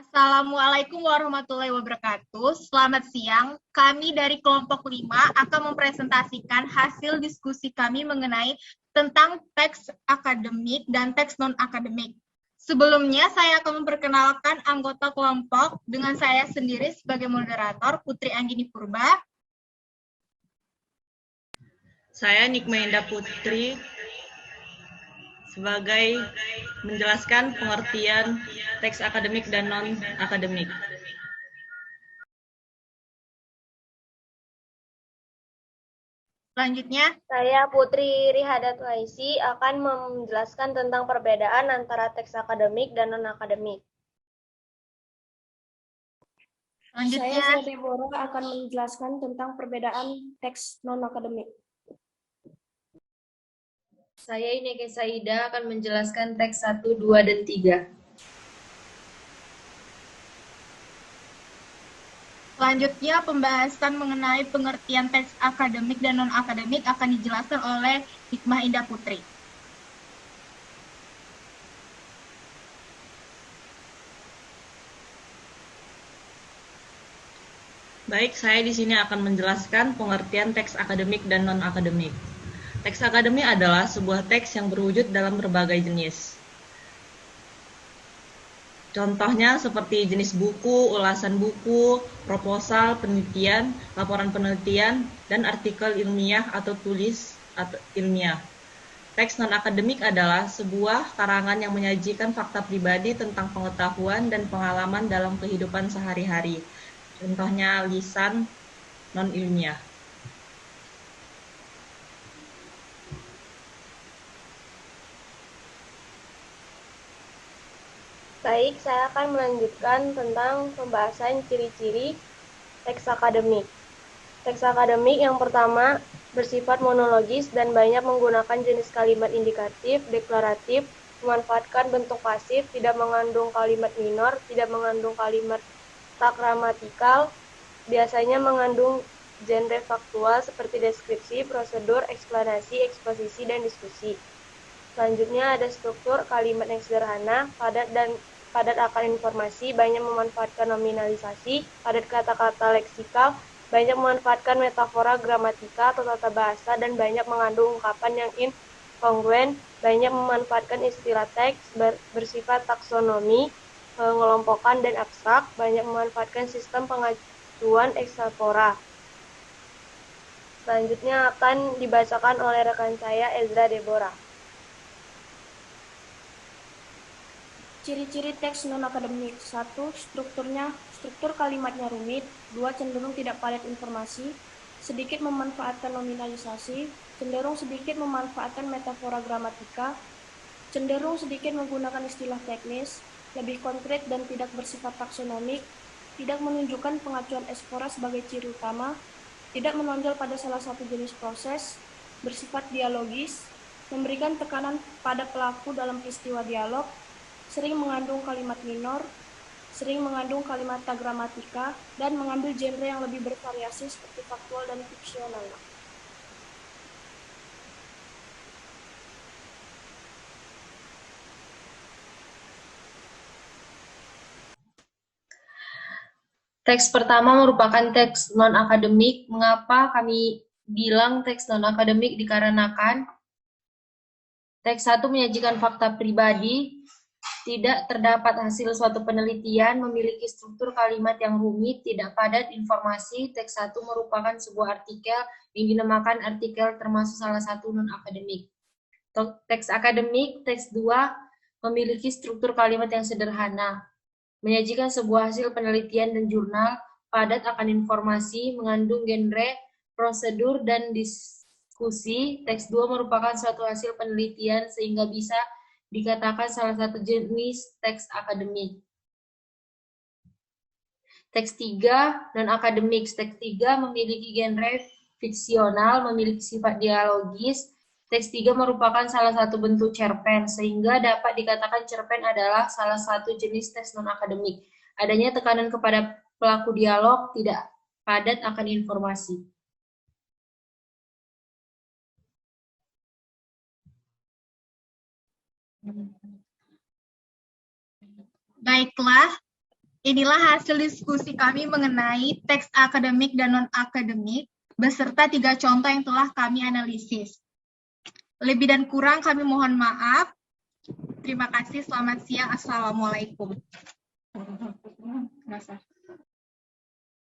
Assalamualaikum warahmatullahi wabarakatuh. Selamat siang. Kami dari kelompok 5 akan mempresentasikan hasil diskusi kami mengenai tentang teks akademik dan teks non-akademik. Sebelumnya, saya akan memperkenalkan anggota kelompok dengan saya sendiri sebagai moderator, Putri Anggini Purba. Saya Nikma Indah Putri sebagai menjelaskan pengertian teks akademik dan non-akademik. Selanjutnya, saya Putri Rihadat Waisi akan menjelaskan tentang perbedaan antara teks akademik dan non-akademik. Selanjutnya, Saya Deborah akan menjelaskan tentang perbedaan teks non-akademik. Saya Ineke Saida akan menjelaskan teks 1, 2, dan 3. Selanjutnya, pembahasan mengenai pengertian teks akademik dan non-akademik akan dijelaskan oleh Hikmah Indah Putri. Baik, saya di sini akan menjelaskan pengertian teks akademik dan non-akademik. Teks akademik adalah sebuah teks yang berwujud dalam berbagai jenis. Contohnya seperti jenis buku, ulasan buku, proposal, penelitian, laporan penelitian, dan artikel ilmiah atau tulis atau ilmiah. Teks non-akademik adalah sebuah karangan yang menyajikan fakta pribadi tentang pengetahuan dan pengalaman dalam kehidupan sehari-hari. Contohnya lisan non-ilmiah. Baik, saya akan melanjutkan tentang pembahasan ciri-ciri teks akademik. Teks akademik yang pertama bersifat monologis dan banyak menggunakan jenis kalimat indikatif, deklaratif, memanfaatkan bentuk pasif, tidak mengandung kalimat minor, tidak mengandung kalimat tak gramatikal, biasanya mengandung genre faktual seperti deskripsi, prosedur, eksplanasi, eksposisi, dan diskusi. Selanjutnya ada struktur kalimat yang sederhana, padat akan informasi, banyak memanfaatkan nominalisasi, padat kata-kata leksikal, banyak memanfaatkan metafora gramatika atau tata bahasa, dan banyak mengandung ungkapan yang inkongruen, banyak memanfaatkan istilah teks, bersifat taksonomi, mengelompokkan dan abstrak, banyak memanfaatkan sistem pengajuan ekstempora. Selanjutnya akan dibacakan oleh rekan saya, Ezra Deborah. Ciri-ciri teks non-akademik. 1. Struktur kalimatnya rumit. 2. Cenderung tidak padat informasi, sedikit memanfaatkan nominalisasi, cenderung sedikit memanfaatkan metafora gramatika, cenderung sedikit menggunakan istilah teknis, lebih konkret dan tidak bersifat taksonomik, tidak menunjukkan pengacuan ekspora sebagai ciri utama, tidak menonjol pada salah satu jenis proses, bersifat dialogis, memberikan tekanan pada pelaku dalam peristiwa dialog, sering mengandung kalimat minor, sering mengandung kalimat tak gramatika, dan mengambil genre yang lebih bervariasi seperti faktual dan fiksional. Teks pertama merupakan teks non-akademik. Mengapa kami bilang teks non-akademik? Dikarenakan teks 1 menyajikan fakta pribadi, tidak terdapat hasil suatu penelitian, memiliki struktur kalimat yang rumit, tidak padat informasi. Teks 1 merupakan sebuah artikel yang dinamakan artikel termasuk salah satu non-akademik. Teks akademik, teks 2 memiliki struktur kalimat yang sederhana, menyajikan sebuah hasil penelitian dan jurnal, padat akan informasi, mengandung genre, prosedur, dan diskusi. Teks 2 merupakan suatu hasil penelitian sehingga bisa dikatakan salah satu jenis teks akademik. Teks 3 non-akademik. Teks 3 memiliki genre fiksional, memiliki sifat dialogis. Teks 3 merupakan salah satu bentuk cerpen, sehingga dapat dikatakan cerpen adalah salah satu jenis teks non-akademik. Adanya tekanan kepada pelaku dialog, tidak padat akan informasi. Baiklah, Inilah hasil diskusi kami mengenai teks akademik dan non-akademik, beserta 3 contoh yang telah kami analisis. Lebih dan kurang kami mohon maaf. Terima kasih, selamat siang, Assalamualaikum.